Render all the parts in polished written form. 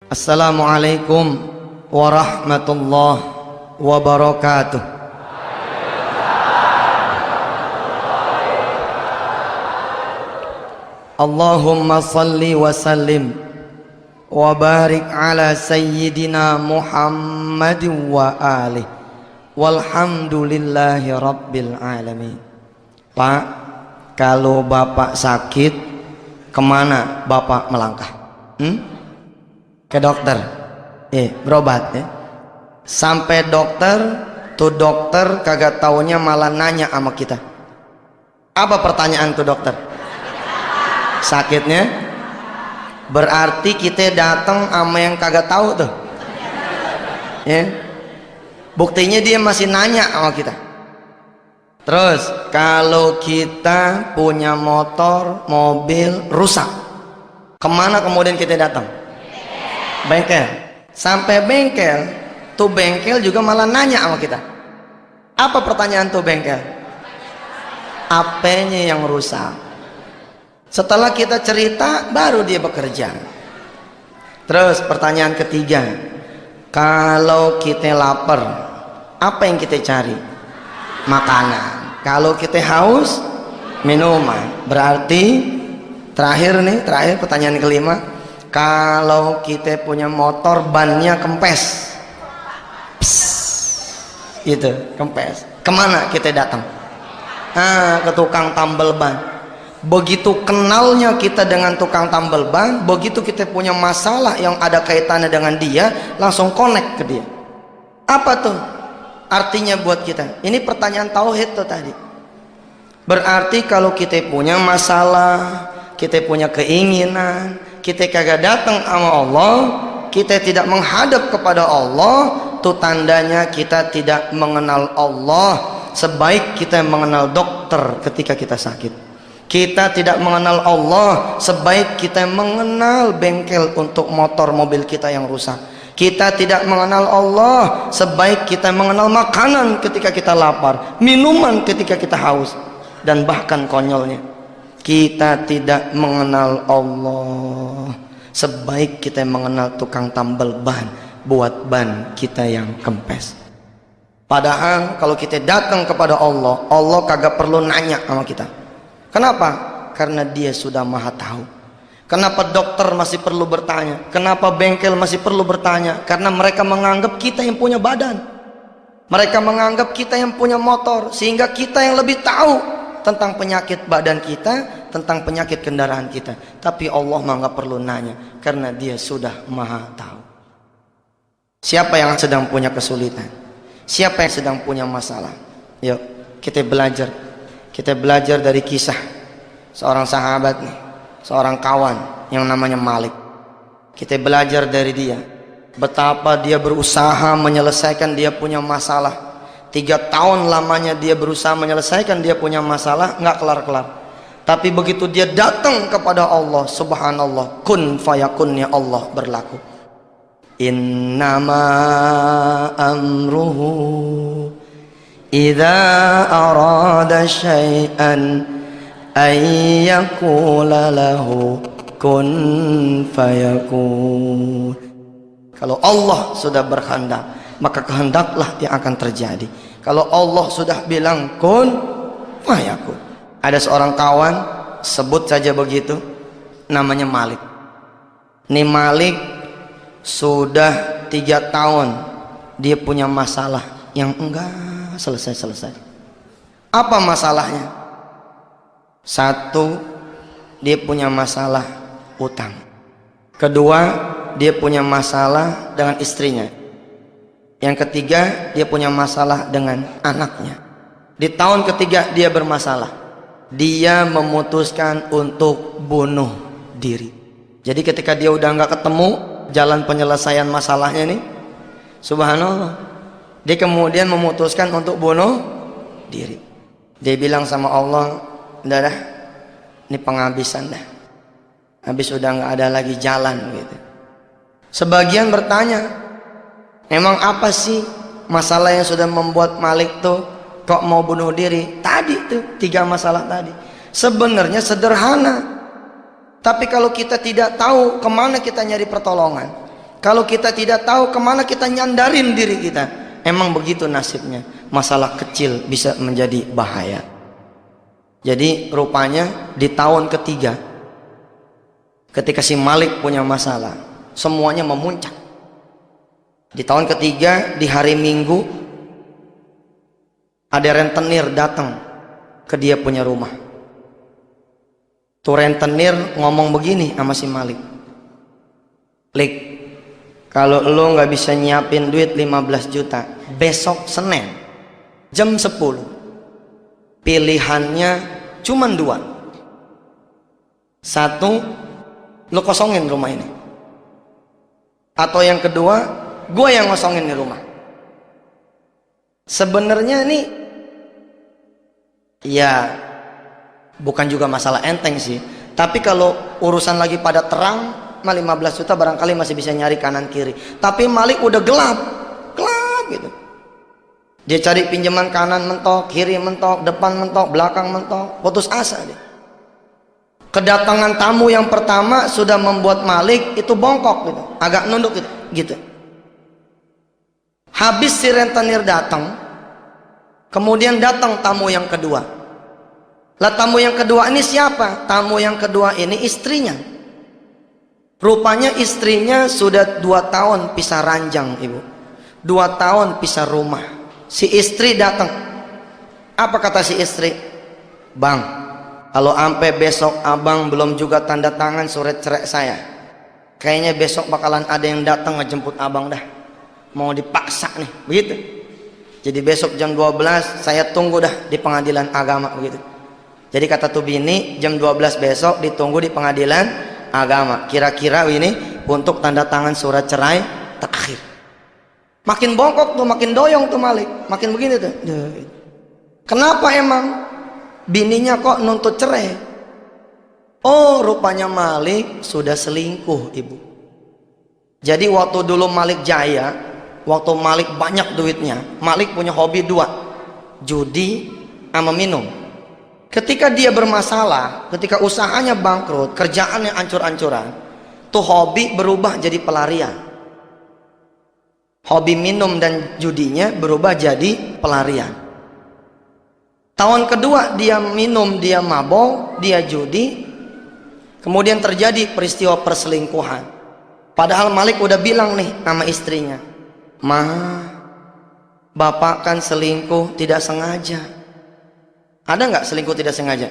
Assalamualaikum warahmatullahi wabarakatuh. Allahumma salli wa sallim wa barik ala sayyidina Muhammadin wa alihi walhamdulillahi rabbil alamin. Pak, kalau Bapak sakit, kemana Bapak melangkah? Ke dokter, berobat ya. Sampai dokter, tuh dokter kagak taunya malah nanya sama kita. Apa pertanyaan tuh dokter? Sakitnya? Berarti kita datang sama yang kagak tahu tuh. Ya. Buktinya dia masih nanya sama kita. Terus kalau kita punya motor, mobil rusak, kemana kemudian kita datang? Bengkel. Sampai bengkel, tuh bengkel juga malah nanya sama kita. Apa pertanyaan tuh bengkel? Apanya yang rusak? Setelah kita cerita, baru dia bekerja. Terus pertanyaan ketiga, kalau kita lapar, apa yang kita cari? Makanan. Kalau kita haus, minuman. Berarti terakhir pertanyaan kelima, kalau kita punya motor bannya kempes, gitu, kempes, kemana kita datang? Ke tukang tambal ban. Begitu kenalnya kita dengan tukang tambal ban, begitu kita punya masalah yang ada kaitannya dengan dia, langsung connect ke dia. Apa tuh artinya buat kita? Ini pertanyaan tauhid tuh tadi. Berarti kalau kita punya masalah, kita punya keinginan, kita kagak datang sama Allah, kita tidak menghadap kepada Allah, itu tandanya kita tidak mengenal Allah sebaik kita mengenal dokter ketika kita sakit. Kita tidak mengenal Allah sebaik kita mengenal bengkel untuk motor mobil kita yang rusak. Kita tidak mengenal Allah sebaik kita mengenal makanan ketika kita lapar, minuman ketika kita haus, dan bahkan konyolnya, kita tidak mengenal Allah sebaik kita mengenal tukang tambal ban buat ban kita yang kempes. Padahal kalau kita datang kepada Allah, Allah kagak perlu nanya sama kita. Kenapa? Karena dia sudah maha tahu. Kenapa dokter masih perlu bertanya? Kenapa bengkel masih perlu bertanya? Karena mereka menganggap kita yang punya badan, mereka menganggap kita yang punya motor, sehingga kita yang lebih tahu tentang penyakit badan kita, tentang penyakit kendaraan kita. Tapi Allah nggak perlu nanya, karena dia sudah maha tahu. Siapa yang sedang punya kesulitan? Siapa yang sedang punya masalah? Yuk kita belajar. Kita belajar dari kisah seorang sahabat nih, seorang kawan yang namanya Malik. Kita belajar dari dia betapa dia berusaha menyelesaikan dia punya masalah. 3 tahun lamanya dia berusaha menyelesaikan dia punya masalah, nggak kelar-kelar. Tapi begitu dia datang kepada Allah, subhanallah, kun fayakunnya Allah berlaku. Innama amruhu idza arada syai'an ayyakula lahu kun fayakun. Kalau Allah sudah berkehendak, maka kehendaklah yang akan terjadi. Kalau Allah sudah bilang kun fayakun. Ada seorang kawan, sebut saja begitu, namanya Malik. Ini Malik sudah 3 tahun dia punya masalah yang enggak selesai. Apa masalahnya? 1, dia punya masalah utang. 2, dia punya masalah dengan istrinya. Yang 3, dia punya masalah dengan anaknya. Di tahun ketiga dia bermasalah. Dia memutuskan untuk bunuh diri. Jadi ketika dia udah nggak ketemu jalan penyelesaian masalahnya nih, subhanallah, dia kemudian memutuskan untuk bunuh diri. Dia bilang sama Allah, udah dah, ini penghabisan dah, habis udah nggak ada lagi jalan gitu. Sebagian bertanya, emang apa sih masalah yang sudah membuat Malik tuh kok mau bunuh diri? Tadi tuh 3 masalah tadi sebenarnya sederhana, tapi kalau kita tidak tahu kemana kita nyari pertolongan, Kalau kita tidak tahu kemana kita nyandarin diri kita. Emang begitu nasibnya. Masalah kecil bisa menjadi bahaya. Jadi rupanya di tahun ketiga, ketika si Malik punya masalah, semuanya memuncak. Di tahun ketiga, di hari Minggu, ada rentenir datang ke dia punya rumah. Tuh rentenir ngomong begini sama si Malik, Lik, kalau lo nggak bisa nyiapin duit 15 juta besok Senin jam 10, pilihannya cuma dua. Satu, lo kosongin rumah ini, atau yang kedua, gue yang ngosongin di rumah. Sebenarnya nih ya bukan juga masalah enteng sih, tapi kalau urusan lagi pada terang, 15 juta barangkali masih bisa nyari kanan kiri. Tapi Malik udah gelap gitu. Dia cari pinjaman kanan mentok, kiri mentok, depan mentok, belakang mentok, putus asa dia. Kedatangan tamu yang pertama sudah membuat Malik itu bongkok gitu, agak nunduk gitu. Habis si rentenir datang, kemudian datang tamu yang kedua. Lah tamu yang kedua ini siapa? Tamu yang kedua ini istrinya. Rupanya istrinya sudah 2 tahun pisah ranjang, ibu. 2 tahun pisah rumah. Si istri datang. Apa kata si istri? Bang, kalau sampai besok abang belum juga tanda tangan surat cerai saya, kayaknya besok bakalan ada yang datang ngejemput abang dah. Mau dipaksa nih, begitu. Jadi besok jam 12 saya tunggu dah di pengadilan agama, begitu. Jadi kata tuh bini, jam 12 besok ditunggu di pengadilan agama. Kira-kira ini untuk tanda tangan surat cerai terakhir. Makin bongkok tuh, makin doyong tuh Malik, makin begini tuh. Kenapa emang bininya kok nuntut cerai? Oh, rupanya Malik sudah selingkuh, ibu. Jadi waktu dulu Malik jaya, waktu Malik banyak duitnya, Malik punya hobi 2, judi sama minum. Ketika dia bermasalah, ketika usahanya bangkrut, kerjaannya ancur-ancuran, tuh hobi berubah jadi pelarian. Hobi minum dan judinya berubah jadi pelarian. Tahun kedua dia minum, dia mabok, dia judi. Kemudian terjadi peristiwa perselingkuhan. Padahal Malik udah bilang nih sama istrinya, Ma, bapak kan selingkuh tidak sengaja. Ada nggak selingkuh tidak sengaja?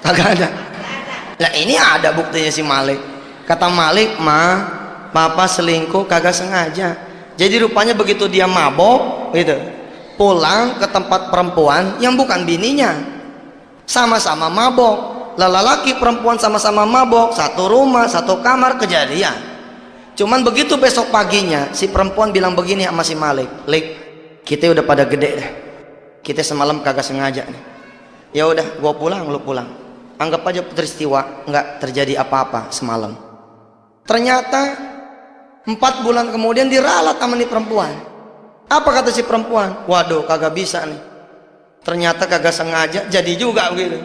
Kagak ada. Nah ini ada buktinya si Malik. Kata Malik, Ma, papa selingkuh kagak sengaja. Jadi rupanya begitu dia mabok gitu, pulang ke tempat perempuan yang bukan bininya, sama-sama mabok. Lelaki perempuan sama-sama mabok, satu rumah, satu kamar, kejadian. Cuman begitu besok paginya si perempuan bilang begini sama si Malik, Lik, kita udah pada gede deh, kita semalam kagak sengaja nih. Ya udah, gua pulang, lu pulang. Anggap aja peristiwa nggak terjadi apa-apa semalam. Ternyata 4 bulan kemudian diralat sama nih perempuan. Apa kata si perempuan? Waduh, kagak bisa nih. Ternyata kagak sengaja, jadi juga begitu.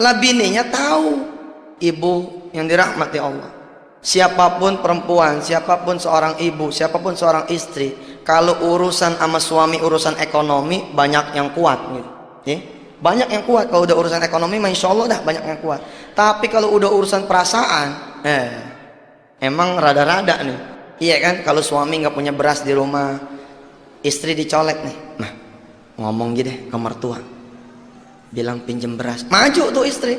Lah bininya tahu, ibu yang dirahmati Allah. Siapapun perempuan, siapapun seorang ibu, siapapun seorang istri, kalau urusan sama suami, urusan ekonomi, banyak yang kuat gitu. Ya? Banyak yang kuat. Kalau udah urusan ekonomi, masya Allah dah banyak yang kuat. Tapi kalau udah urusan perasaan, emang rada-rada nih. Iya kan, kalau suami nggak punya beras di rumah, istri dicolek nih. Nah, ngomong gitu deh ke mertua, bilang pinjem beras, maju tuh istri.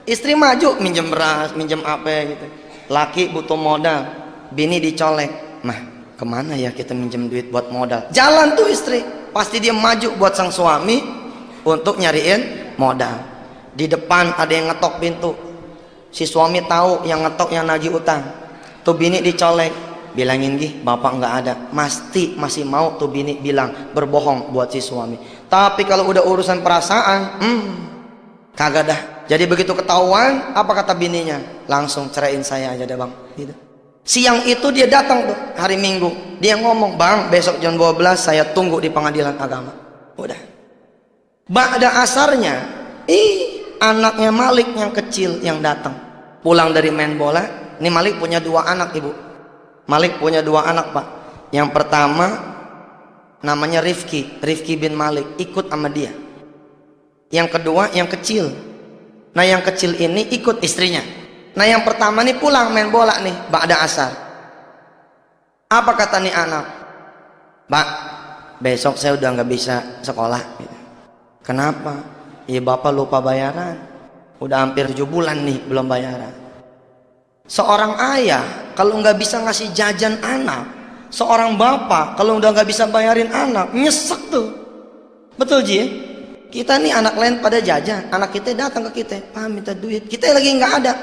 Istri maju, minjem beras, minjem apa gitu. Laki butuh modal, bini dicolek. Nah, kemana ya kita minjem duit buat modal? Jalan tuh istri, pasti dia maju buat sang suami untuk nyariin modal. Di depan ada yang ngetok pintu, si suami tahu yang ngetok yang nagih utang. Tuh bini dicolek, bilangin gih bapak nggak ada. Masih mau tuh bini bilang berbohong buat si suami. Tapi kalau udah urusan perasaan, kagak dah. Jadi begitu ketahuan, apa kata bininya? Langsung ceraiin saya aja deh bang gitu. Siang itu dia datang tuh hari Minggu, dia ngomong, bang besok jam 12 saya tunggu di pengadilan agama. Udah. Ba'da asarnya, anaknya Malik yang kecil yang datang, pulang dari main bola, Ini Malik punya 2 anak, Ibu. Malik punya 2 anak, Pak. Yang pertama namanya Rifki bin Malik, ikut sama dia. Yang kedua yang kecil. Nah yang kecil ini ikut istrinya. Nah yang pertama nih pulang main bola nih ba'da asar. Apa kata nih anak? Pak, besok saya udah nggak bisa sekolah. Kenapa? Ya bapak lupa bayaran. Udah hampir 7 bulan nih belum bayaran. Seorang ayah kalau nggak bisa ngasih jajan anak, seorang bapak kalau udah nggak bisa bayarin anak, nyesek tuh. Betul Ji? Kita nih anak lain pada jajan, anak kita datang ke kita, Pak minta duit, kita lagi nggak ada.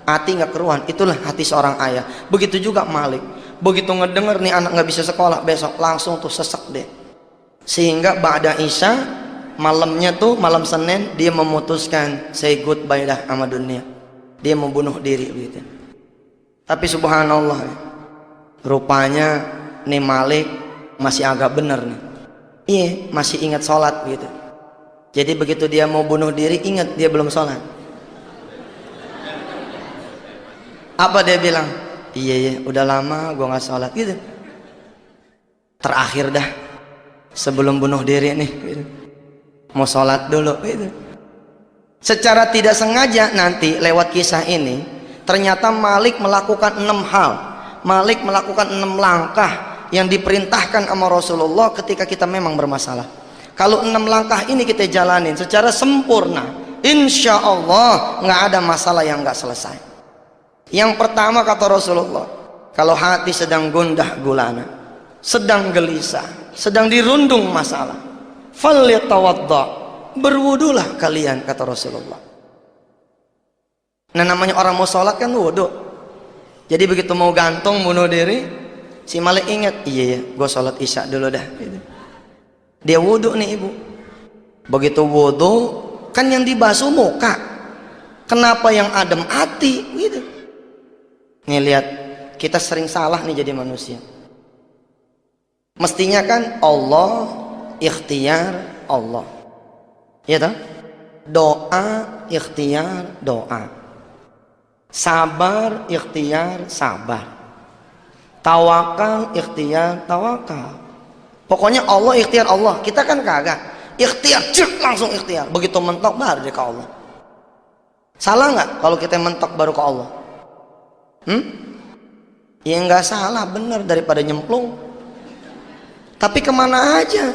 Hati nggak keruan. Itulah hati seorang ayah. Begitu juga Malik. Begitu ngedenger nih anak nggak bisa sekolah besok, langsung tuh sesek deh. Sehingga ba'da isya, malamnya tuh malam Senin dia memutuskan say goodbye dah sama dunia. Dia mau bunuh diri begitu. Tapi subhanallah, rupanya nih Malik masih agak bener nih. Iya, masih ingat sholat gitu. Jadi begitu dia mau bunuh diri, ingat dia belum sholat. Apa dia bilang? Iya udah lama gue nggak sholat gitu. Terakhir dah sebelum bunuh diri nih gitu. Mau sholat dulu gitu. Secara tidak sengaja nanti lewat kisah ini ternyata Malik melakukan 6 hal. Malik melakukan 6 langkah yang diperintahkan sama Rasulullah ketika kita memang bermasalah. Kalau 6 langkah ini kita jalanin secara sempurna, insya Allah nggak ada masalah yang nggak selesai. Yang pertama kata Rasulullah, kalau hati sedang gundah gulana, sedang gelisah, sedang dirundung masalah, falyatawadda, berwudulah kalian kata Rasulullah. Nah namanya orang mau sholat kan wudu. Jadi begitu mau gantung bunuh diri, si Malik ingat, iya gue sholat isya dulu dah. Dia wudu nih Ibu. Begitu wudu kan yang dibasuh muka, kenapa yang adem hati gitu. Nih lihat, kita sering salah nih jadi manusia. Mestinya kan Allah, ikhtiar Allah, ya toh? Doa, ikhtiar doa, sabar, ikhtiar sabar, tawakal, ikhtiar tawakal. Pokoknya Allah, ikhtiar Allah. Kita kan kagak ikhtiar, langsung ikhtiar. Begitu mentok baru dia ke Allah. Salah nggak kalau kita mentok baru ke Allah? Ya nggak salah, bener daripada nyemplung. Tapi kemana aja?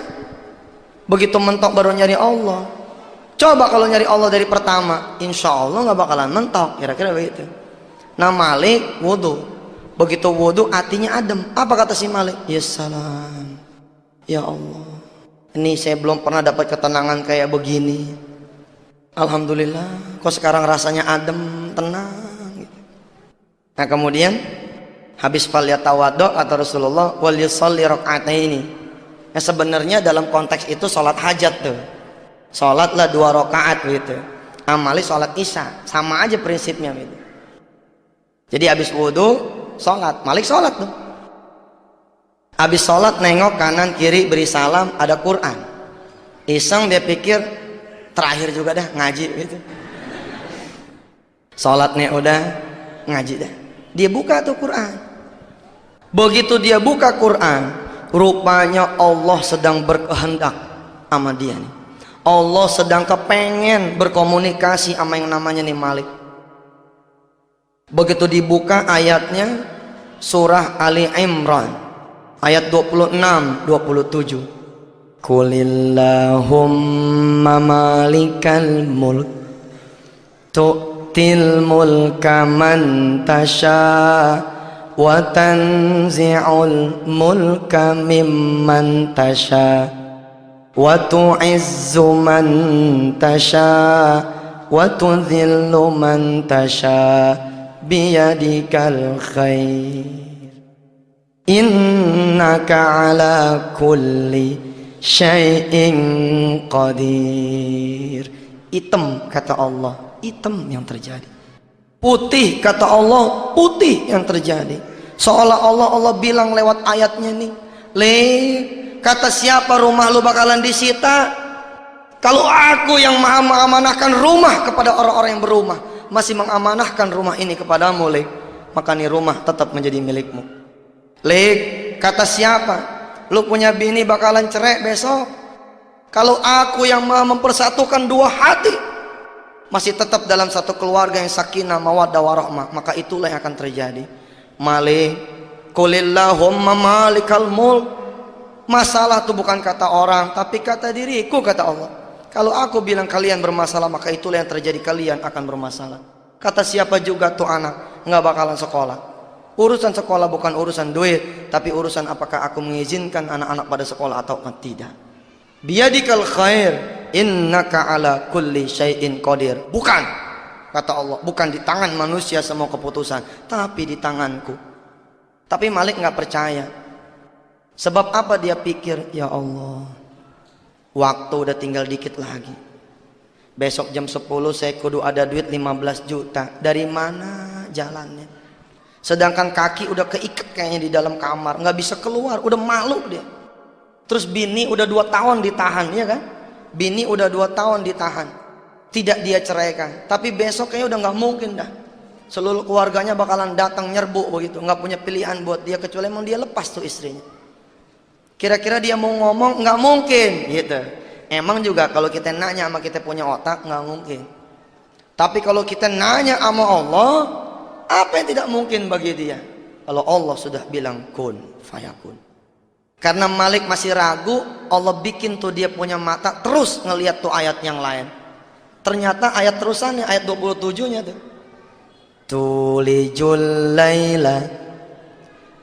Begitu mentok baru nyari Allah. Coba kalau nyari Allah dari pertama, insya Allah nggak bakalan mentok. Kira-kira begitu. Nah Malik wudu. Begitu wudu hatinya adem. Apa kata si Malik? Ya salam. Ya Allah, ini saya belum pernah dapat ketenangan kayak begini. Alhamdulillah, kok sekarang rasanya adem, tenang gitu. Nah kemudian habis falyatawaddo kata Rasulullah wal yusalli raka'ataini. Nah sebenarnya dalam konteks itu sholat hajat tuh. Sholatlah 2 rakaat gitu. Amali sholat isya, sama aja prinsipnya gitu. Jadi habis wudu sholat, Malik sholat tuh. Habis sholat nengok kanan kiri beri salam, ada Quran. Iseng dia pikir terakhir juga dah ngaji gitu. Sholatnya udah, ngaji dah. Dia buka tuh Quran. Begitu dia buka Quran, rupanya Allah sedang berkehendak sama dia nih. Allah sedang kepengen berkomunikasi sama yang namanya nih Malik. Begitu dibuka ayatnya surah Ali Imran ayat 26-27. Qulillahumma malikal mulk tu'til mulka man tasha wa tanzi'ul mulka mimman tasha wa tu'izzu man tasha wa tudhillu man tasha biyadikal khair innaka ala kulli syai'in qadir. Hitam kata Allah, hitam yang terjadi. Putih kata Allah, putih yang terjadi. Seolah-olah Allah bilang lewat ayatnya nih, kata siapa rumah lu bakalan disita? Kalau aku yang maha mengamanahkan rumah kepada orang-orang yang berumah, masih mengamanahkan rumah ini kepadamu, maka nih rumah tetap menjadi milikmu. Kata siapa? Lu punya bini bakalan cerai besok. Kalau aku yang mempersatukan dua hati, masih tetap dalam satu keluarga yang sakinah mawaddah warahmah, maka itulah yang akan terjadi. Qulillahumma malikal mulk. Masalah itu bukan kata orang, tapi kata diriku, kata Allah. Kalau aku bilang kalian bermasalah, maka itulah yang terjadi, kalian akan bermasalah. Kata siapa juga tuh anak nggak bakalan sekolah. Urusan sekolah bukan urusan duit, tapi urusan apakah aku mengizinkan anak-anak pada sekolah atau tidak. Biyadikal khair, innaka ala kulli syai'in qadir. Bukan, kata Allah, bukan di tangan manusia semua keputusan, tapi di tanganku. Tapi Malik nggak percaya. Sebab apa? Dia pikir, ya Allah, waktu udah tinggal dikit lagi. Besok jam 10 saya kudu ada duit 15 juta. Dari mana jalannya? Sedangkan kaki udah keikat kayaknya di dalam kamar, nggak bisa keluar, udah malu dia. Terus bini udah 2 tahun ditahan, ya kan? Bini udah 2 tahun ditahan, tidak dia ceraikan. Tapi besok kayaknya udah nggak mungkin dah. Seluruh keluarganya bakalan datang nyerbu begitu, nggak punya pilihan buat dia kecuali emang dia lepas tuh istrinya. Kira-kira dia mau ngomong, nggak mungkin gitu. Emang juga kalau kita nanya sama kita punya otak, nggak mungkin. Tapi kalau kita nanya sama Allah, apa yang tidak mungkin bagi dia? Kalau Allah sudah bilang kun fayakun. Karena Malik masih ragu, Allah bikin tuh dia punya mata terus ngelihat tuh ayat yang lain. Ternyata ayat terusannya, ayat 27-nya tuh. Tulijul laila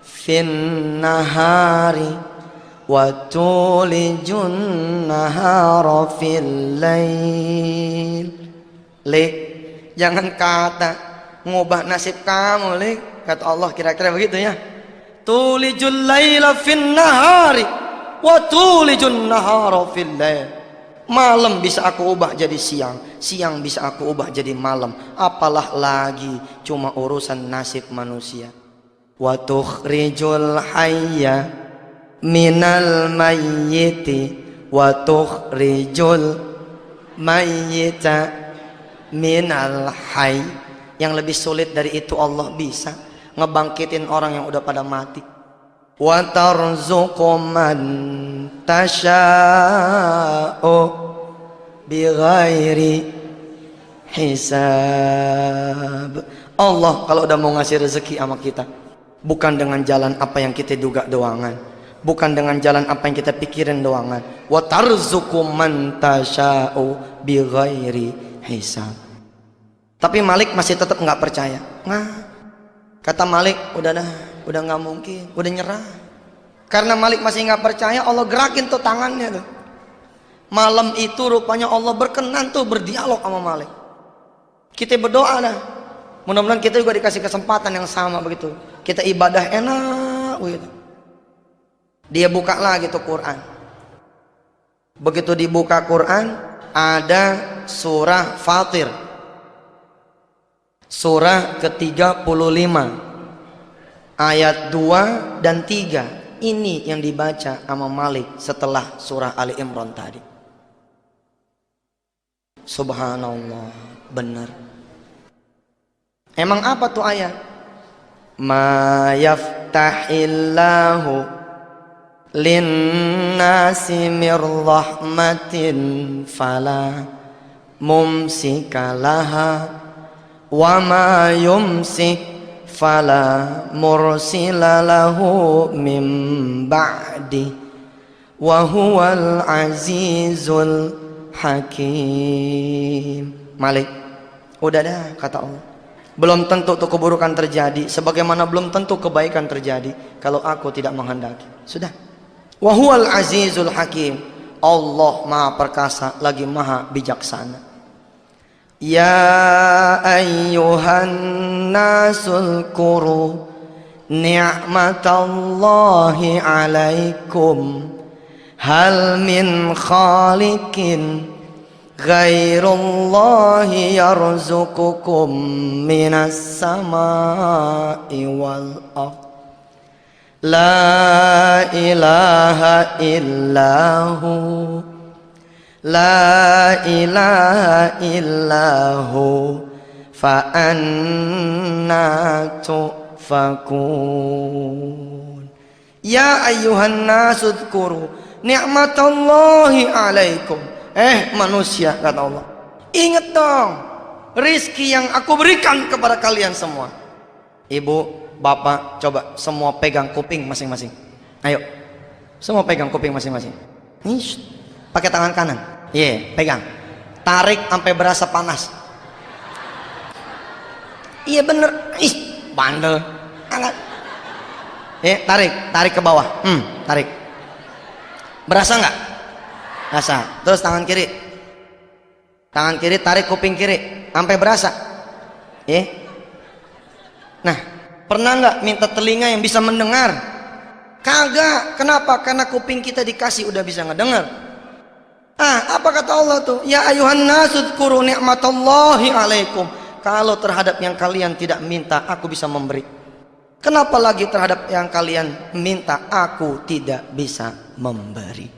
fin nahari wa tulijun nahara fil lail. Jangan kata ngubah nasib kamu, kata Allah, kira-kira begitu ya. Tulijul laila fin nahari wa tulijun nahara fil lail. Malam bisa aku ubah jadi siang, siang bisa aku ubah jadi malam. Apalah lagi cuma urusan nasib manusia. Wa tukhrijul hayya minal mayyiti wa tukhrijul mayyita minal hayy. Yang lebih sulit dari itu Allah bisa ngebangkitin orang yang udah pada mati. Wa tarzuqu man tasha'u bighairi hisab. Allah kalau udah mau ngasih rezeki sama kita, bukan dengan jalan apa yang kita duga doangan, bukan dengan jalan apa yang kita pikirin doangan. Wa tarzuqu man tasha'u bighairi hisab. Tapi Malik masih tetap nggak percaya. Kata Malik, udah nggak mungkin, udah nyerah. Karena Malik masih nggak percaya, Allah gerakin tuh tangannya tuh. Malam itu rupanya Allah berkenan tuh berdialog sama Malik. Kita berdoa dah, mudah-mudahan kita juga dikasih kesempatan yang sama begitu. Kita ibadah enak begitu. Dia buka lagi tuh Quran. Begitu dibuka Quran, ada surah Fatir, surah ke-35, ayat 2 dan 3. Ini yang dibaca sama Malik setelah surah Ali Imran tadi. Subhanallah, benar. Emang apa tuh ayat? Ma yaftahillahu linnasi mir rahmatin fala mumsikalaha wa ma yumsik fala mursila lahu min ba'di wa huwal azizul hakim. Malik, udah dah, kata Allah, belum tentu tuh keburukan terjadi, sebagaimana belum tentu kebaikan terjadi kalau aku tidak menghendaki. Sudah. Wa huwal azizul hakim. Allah maha perkasa lagi maha bijaksana. Ya ayyuhan nasul kuru ni'matallahi alaikum hal min khaliqin ghairullahi yarzuqukum minas samai wal ardh la ilaha illahu la ilaha illahu fa anna tufakun. Ya ayyuhan nasu dzkuru ni'matallahi alaikum. Manusia, kata Allah, ingat dong rizki yang aku berikan kepada kalian semua. Ibu, bapak, coba semua pegang kuping masing-masing. Ayo, semua pegang kuping masing-masing. Pakai tangan kanan. Pegang. Tarik sampai berasa panas. Iya bener. Bandel. Angkat. Tarik ke bawah. Tarik. Berasa nggak? Berasa. Terus tangan kiri. Tangan kiri tarik kuping kiri sampai berasa. Nah, pernah nggak minta telinga yang bisa mendengar? Kagak. Kenapa? Karena kuping kita dikasih udah bisa ngedengar. Apa kata Allah tuh? Ya ayuhan nasu dzkuru ni'matallahi alaikum. Kalau terhadap yang kalian tidak minta, aku bisa memberi. Kenapa lagi terhadap yang kalian minta, aku tidak bisa memberi?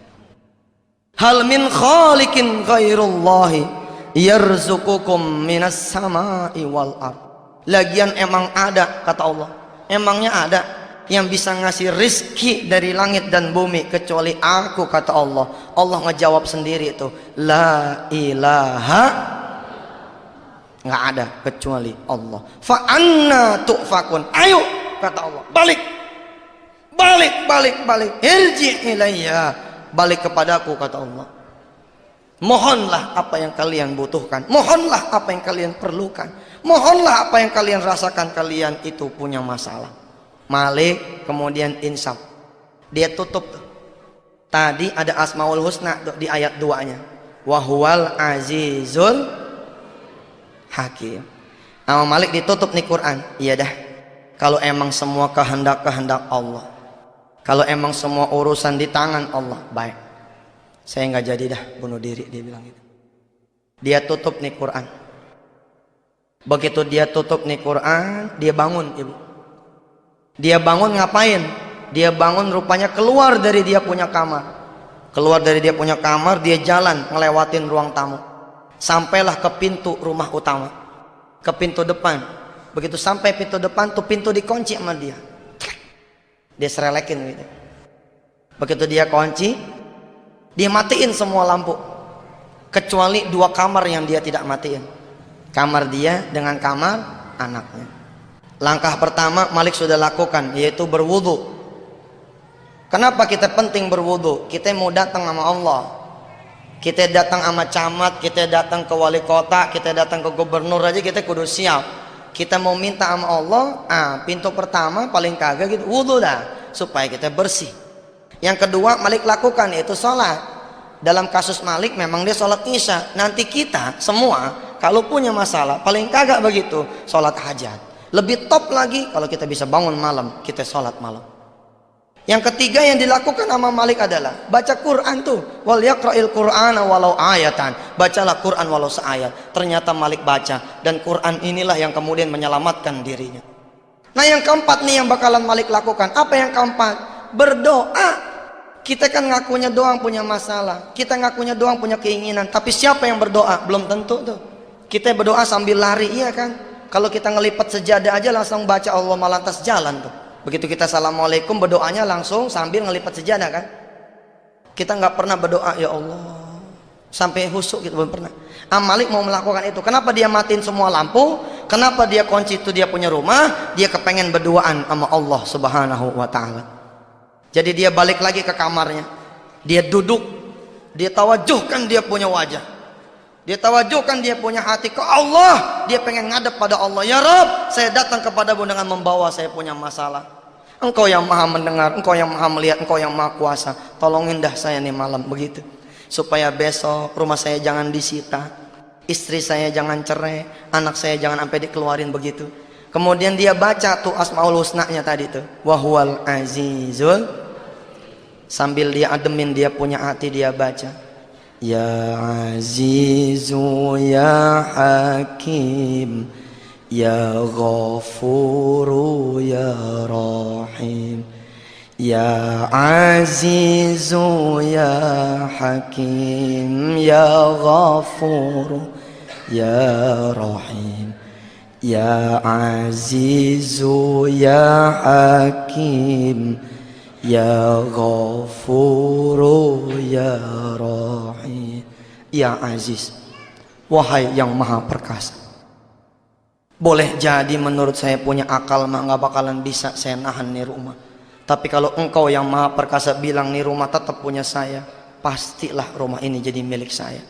Hal min khaliqin ghairullahi yarzuqukum minas sama'i wal ard. Lagian emang ada, kata Allah, emangnya ada yang bisa ngasih rizki dari langit dan bumi kecuali aku, kata Allah. Allah ngejawab sendiri itu, la ilaha, nggak ada kecuali Allah. Fa anna tu'fakun. Ayo, kata Allah, balik, irji ilayya, balik kepadaku, kata Allah. Mohonlah apa yang kalian butuhkan, mohonlah apa yang kalian perlukan, mohonlah apa yang kalian rasakan. Kalian itu punya masalah. Malik kemudian insaf, dia tutup tuh. Tadi ada Asmaul Husna tuh di ayat 2-nya, wahuwal azizul hakim. Nama Malik ditutup nih Quran. Iya dah, kalau emang semua kehendak Allah, kalau emang semua urusan di tangan Allah, baik, saya nggak jadi dah bunuh diri, dia bilang gitu. Dia tutup nih Quran. Begitu dia tutup nih Quran, dia bangun, ibu. Dia bangun ngapain? Dia bangun rupanya keluar dari dia punya kamar. Keluar dari dia punya kamar, dia jalan ngelewatin ruang tamu. Sampailah ke pintu rumah utama, ke pintu depan. Begitu sampai pintu depan tuh pintu dikunci sama dia. Dia serelekin gitu. Begitu dia kunci, dia matiin semua lampu kecuali 2 kamar yang dia tidak matiin. Kamar dia dengan kamar anaknya. Langkah pertama Malik sudah lakukan, yaitu berwudu. Kenapa kita penting berwudu? Kita mau datang sama Allah, kita datang sama camat, kita datang ke wali kota, kita datang ke gubernur aja kita kudu siap. Kita mau minta sama Allah, pintu pertama paling kagak gitu, wudu dah, supaya kita bersih. Yang kedua Malik lakukan yaitu sholat. Dalam kasus Malik memang dia sholat isya. Nanti kita semua kalau punya masalah paling kagak begitu, sholat hajat. Lebih top lagi kalau kita bisa bangun malam, kita sholat malam. Yang ketiga yang dilakukan sama Malik adalah baca Quran tuh. Wal yaqra'il Qur'ana walau ayatan. Bacalah Quran walau seayat. Ternyata Malik baca, dan Quran inilah yang kemudian menyelamatkan dirinya. Nah yang keempat nih yang bakalan Malik lakukan. Apa yang keempat? Berdoa. Kita kan ngakunya doang punya masalah, kita ngakunya doang punya keinginan, tapi siapa yang berdoa? Belum tentu tuh. Kita berdoa sambil lari, iya kan? Kalau kita ngelipat sejadah aja langsung baca Allah malantas jalan tuh. Begitu kita assalamualaikum, berdoanya langsung sambil ngelipat sejadah kan. Kita nggak pernah berdoa ya Allah sampai husuk gitu, belum pernah. Malik mau melakukan itu. Kenapa dia matiin semua lampu? Kenapa dia kunci itu dia punya rumah? Dia kepengen berduaan sama Allah Subhanahu wa ta'ala. Jadi dia balik lagi ke kamarnya, dia duduk, dia tawajuhkan dia punya wajah, dia tawajuhkan dia punya hati ke Allah. Dia pengen ngadep pada Allah. Ya Rabb, saya datang kepadamu dengan membawa saya punya masalah. Engkau yang maha mendengar, engkau yang maha melihat, engkau yang maha kuasa. Tolongin dah saya nih malam begitu, supaya besok rumah saya jangan disita, istri saya jangan cerai, anak saya jangan sampai dikeluarin begitu. Kemudian dia baca tuh Asmaul Husna-nya tadi tuh, wahuwal azizul. Sambil dia ademin dia punya hati, dia baca, ya azizu ya hakim ya ghafuru ya rahim. Ya azizu ya hakim ya ghafuru ya rahim. Ya Azizu Ya Hakim Ya Ghafuru Ya Rahim. Ya Aziz, wahai yang maha perkasa. Boleh jadi menurut saya punya akal mah nggak bakalan bisa saya nahan nih rumah. Tapi kalau engkau yang maha perkasa bilang nih rumah tetap punya saya, pastilah rumah ini jadi milik saya.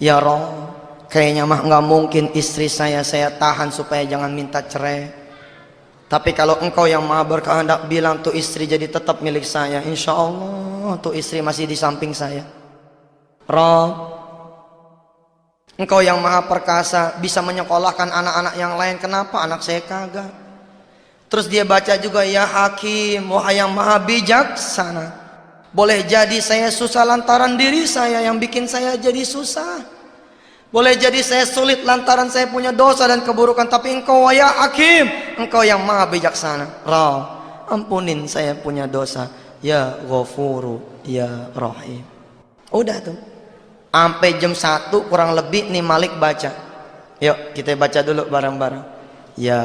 Ya Roh, kayaknya mah nggak mungkin istri saya tahan supaya jangan minta cerai. Tapi kalau engkau yang maha berkehendak bilang tuh istri jadi tetap milik saya, insya Allah tuh istri masih di samping saya. Roh, engkau yang maha perkasa bisa menyekolahkan anak-anak yang lain, kenapa anak saya kagak? Terus dia baca juga ya Hakim, wahai yang maha bijaksana. Boleh jadi saya susah lantaran diri saya yang bikin saya jadi susah. Boleh jadi saya sulit lantaran saya punya dosa dan keburukan. Tapi engkau ya Hakim, engkau yang maha bijaksana. Rauh, ampunin saya punya dosa. Ya Ghafuru Ya Rahim. Udah tuh. Sampai jam 1 kurang lebih nih Malik baca. Yuk kita baca dulu bareng-bareng. Ya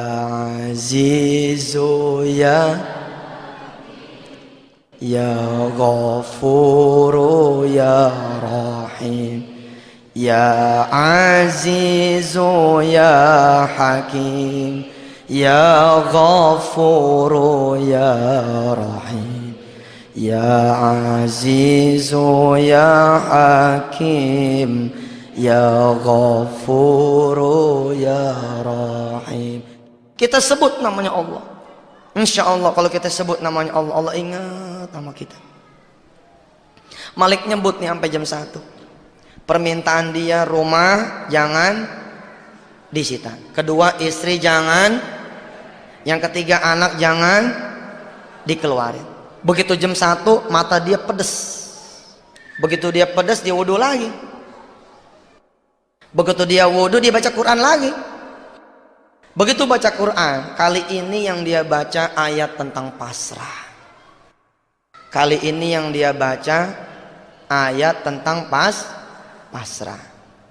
Azizu Ya Ghafuru Ya Rahim. Ya Azizu Ya Hakim Ya Ghafuru Ya Rahim. Ya Azizu Ya Hakim Ya Ghafuru Ya Rahim. Kita sebut namanya Allah. Insya Allah kalau kita sebut namanya Allah, Allah ingat nama kita. Malik nyebut nih sampai jam 1. Permintaan dia rumah jangan disita. Kedua istri jangan. Yang ketiga anak jangan dikeluarin. Begitu jam 1 mata dia pedes. Begitu dia pedes dia wudhu lagi. Begitu dia wudhu dia baca Quran lagi. Begitu baca Quran, kali ini yang dia baca ayat tentang pasrah. Kali ini yang dia baca ayat tentang pasrah.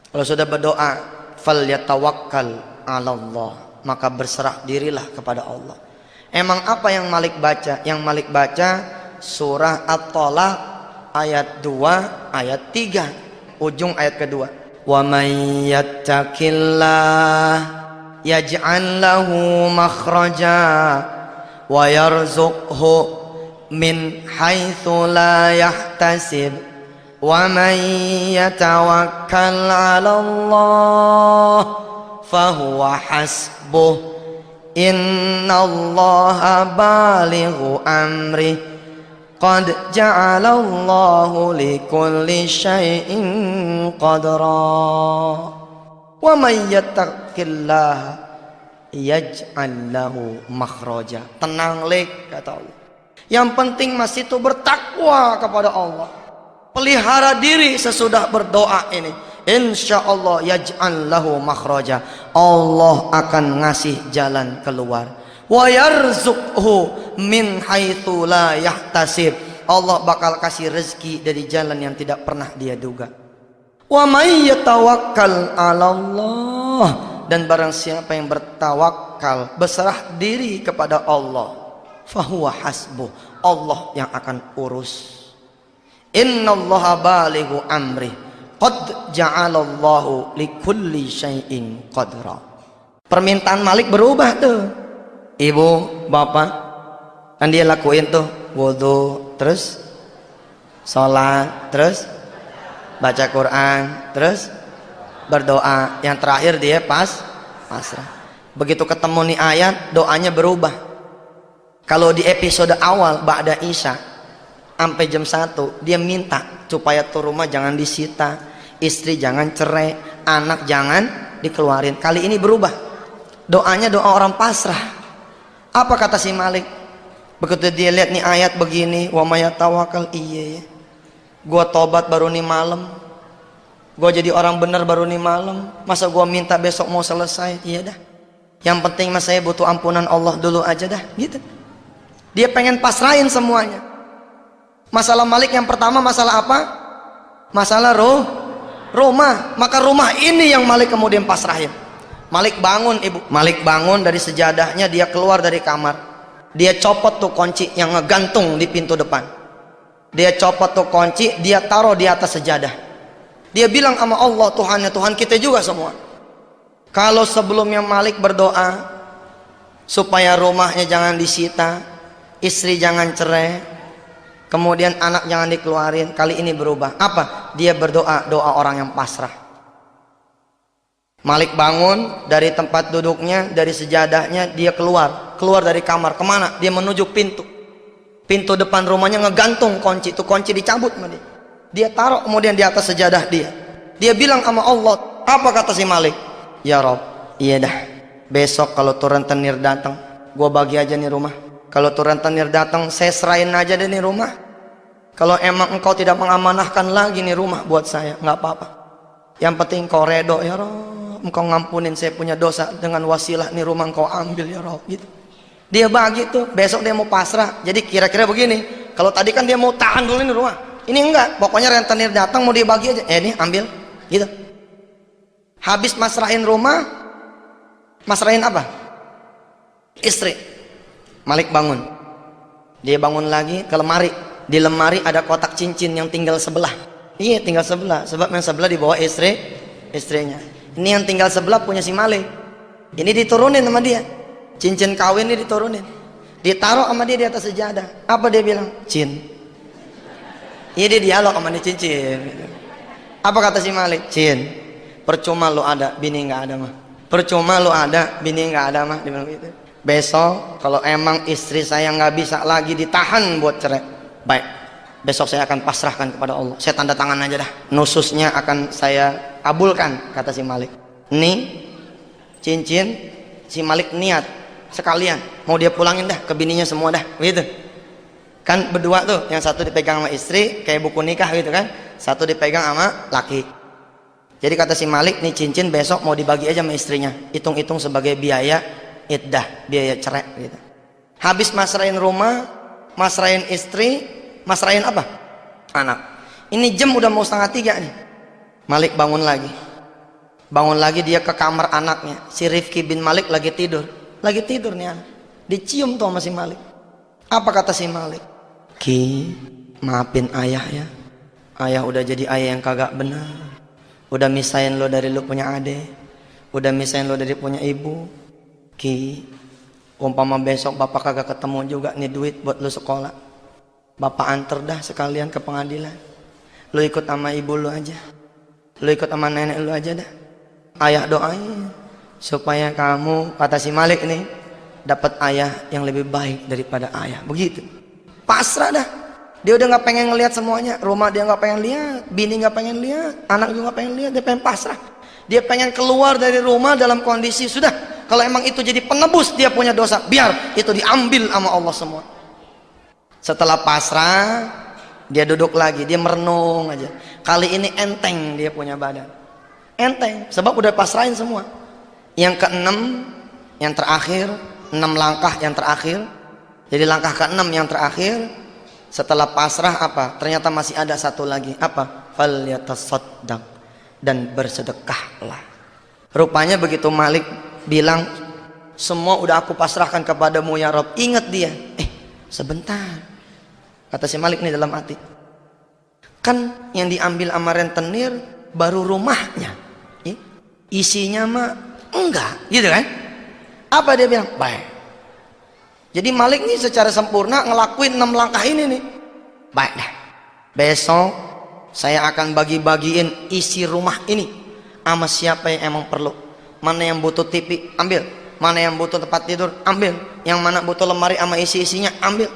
Kalau sudah berdoa, falyatawakkal 'alallah, maka berserah dirilah kepada Allah. Emang apa yang Malik baca? Yang Malik baca surah At-Thalaq ayat 2, ayat 3, ujung ayat kedua. Wa may yattaqillah yaj'al lahu makhraja wa yarzuqhu min haitsu la yahtasib wa man yatawakkal 'ala Allah fahuwa hasbuh innallaha balighu amri qad ja'alallahu likulli syai'in qadra. Wa may yattaqillaha yaj'al lahu makhraja. Tenang lek kata Allah. Yang penting masih itu bertakwa kepada Allah. Pelihara diri sesudah berdoa ini. Insyaallah yaj'al lahu makhraja. Allah akan ngasih jalan keluar. Wa yarzuqhu min haitsu la yahtasib. Allah bakal kasih rezeki dari jalan yang tidak pernah dia duga. Wa may yatawakkal 'ala Allah, dan barang siapa yang bertawakal, berserah diri kepada Allah, fahuwa hasbuh, Allah yang akan urus. Innallaha balighu amri qad ja'alallahu likulli syai'in qadra. Permintaan Malik berubah tuh. Ibu, bapak, kan dia lakuin tuh wudu, terus sholat, terus baca Quran, terus berdoa. Yang terakhir dia pasrah. Begitu ketemu nih ayat, doanya berubah. Kalau di episode awal ba'da Isya sampai jam 1 dia minta supaya tuh rumah jangan disita, istri jangan cerai, anak jangan dikeluarin. Kali ini berubah, doanya doa orang pasrah. Apa kata si Malik? Begitu dia lihat nih ayat begini, wa may yatawakkal, iya ya, gua tobat baru nih malam, gua jadi orang benar baru nih malam, masa gua minta besok mau selesai? Iya dah, yang penting mas saya butuh ampunan Allah dulu aja dah, gitu. Dia pengen pasrahin semuanya. Masalah Malik yang pertama masalah apa? Masalah rumah. Maka rumah ini yang Malik kemudian pasrahin. Malik bangun ibu. Malik bangun dari sejadahnya, dia keluar dari kamar. Dia copot tuh kunci yang ngegantung di pintu depan. Dia copot tuh kunci, dia taruh di atas sejadah. Dia bilang sama Allah, Tuhannya Tuhan kita juga semua. Kalau sebelumnya Malik berdoa supaya rumahnya jangan disita, istri jangan cerai, kemudian anak jangan dikeluarin, kali ini berubah. Apa? Dia berdoa, doa orang yang pasrah. Malik bangun dari tempat duduknya, dari sejadahnya, dia keluar dari kamar. Kemana? Dia menuju pintu depan rumahnya, ngegantung kunci. Itu kunci dicabut sama dia. Dia taruh kemudian di atas sejadah dia. Dia bilang sama Allah, apa kata si Malik? Ya Rob, iya dah, besok kalau tuh rentenir datang, gua bagi aja nih rumah. Kalau tuh rentenir datang, saya serahin aja deh nih rumah. Kalau emang engkau tidak mengamanahkan lagi nih rumah buat saya, nggak apa-apa. Yang penting kau redo ya Rob, engkau ngampunin saya punya dosa dengan wasilah nih rumah engkau ambil ya Rob, gitu. Dia bagi tuh, besok dia mau pasrah. Jadi kira-kira begini, kalau tadi kan dia mau tahan dulu nih rumah, ini enggak, pokoknya rentenir datang mau dia bagi aja, nih ambil, gitu. Habis masrahin rumah, masrahin apa? Istri. Malik bangun, dia bangun lagi ke lemari. Di lemari ada kotak cincin yang tinggal sebelah. Iya, tinggal sebelah, sebab yang sebelah dibawa istrinya. Ini yang tinggal sebelah punya si Malik. Ini diturunin sama dia. Cincin kawin ini diturunin. Ditaruh sama dia di atas sejadah. Apa dia bilang? Cin. Iya, dia dialog sama dia, cincin. Apa kata si Malik? Cin. Percuma lu ada, bini nggak ada mah. Percuma lu ada, bini nggak ada mah. Dia bilang gitu. Besok kalau emang istri saya nggak bisa lagi ditahan buat cerai, baik, besok saya akan pasrahkan kepada Allah. Saya tanda tangan aja dah. Nususnya akan saya kabulkan, kata si Malik. Nih cincin, si Malik niat sekalian mau dia pulangin dah ke bininya semua dah, gitu. Kan berdua tuh, yang satu dipegang sama istri kayak buku nikah gitu kan, satu dipegang sama laki. Jadi kata si Malik, nih cincin besok mau dibagi aja sama istrinya, hitung-hitung sebagai biaya iddah, biaya cerai gitu. Habis masrahin rumah, masrahin istri, masrahin apa? Anak. Ini jam udah mau 2:30 nih. Malik bangun lagi. Bangun lagi dia ke kamar anaknya. Si Rifki bin Malik lagi tidur. Lagi tidur nih anak. Dicium tuh sama si Malik. Apa kata si Malik? Ki, maafin ayah ya. Ayah udah jadi ayah yang kagak benar. Udah misahin lo dari lo punya adik. Udah misahin lo dari punya ibu. Ki, umpama besok bapak kagak ketemu juga nih duit buat lo sekolah, bapak anter dah sekalian ke pengadilan. Lo ikut sama ibu lo aja. Lo ikut sama nenek lo aja dah. Ayah doain supaya kamu, kata si Malik nih, dapat ayah yang lebih baik daripada ayah. Begitu. Pasrah dah. Dia udah nggak pengen ngelihat semuanya. Rumah dia nggak pengen lihat, bini nggak pengen lihat, anak juga nggak pengen lihat. Dia pengen pasrah. Dia pengen keluar dari rumah dalam kondisi sudah. Kalau emang itu jadi penebus dia punya dosa, biar itu diambil sama Allah semua. Setelah pasrah, dia duduk lagi, dia merenung aja. Kali ini enteng dia punya badan. Enteng, sebab udah pasrahin semua. Yang keenam, yang terakhir, 6 langkah yang terakhir. Jadi langkah keenam yang terakhir. Setelah pasrah apa? Ternyata masih ada satu lagi. Apa? Falyatasaddaq, dan bersedekahlah. Rupanya begitu Malik bilang, semua udah aku pasrahkan kepadamu ya Rob. Ingat dia. Sebentar. Kata si Malik nih dalam hati. Kan yang diambil sama rentenir baru rumahnya. Isinya mah enggak. Gitu kan? Apa dia bilang? Baik. Jadi Malik nih secara sempurna ngelakuin 6 langkah ini nih. Baik dah. Besok saya akan bagi-bagiin isi rumah ini sama siapa yang emang perlu. Mana yang butuh TV, ambil. Mana yang butuh tempat tidur, ambil. Yang mana butuh lemari sama isi-isinya, ambil.